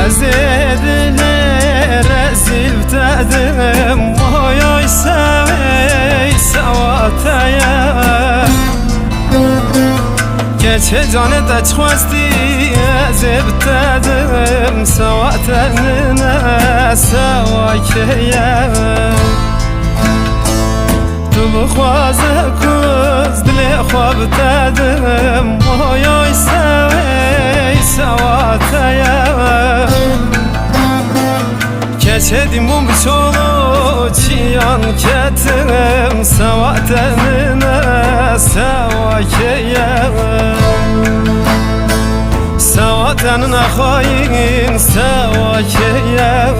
زیدلر زیب دادم مایای سوی سواتایا گچه جانه دچ خواستی زیب دادم سواتانا سواکیا تو بخوازه کز دل خواب دادم مایای سوی سواتایا Keçedim biçolu çiyan ketim Savatenine sevakeye Savatenine hain sevakeye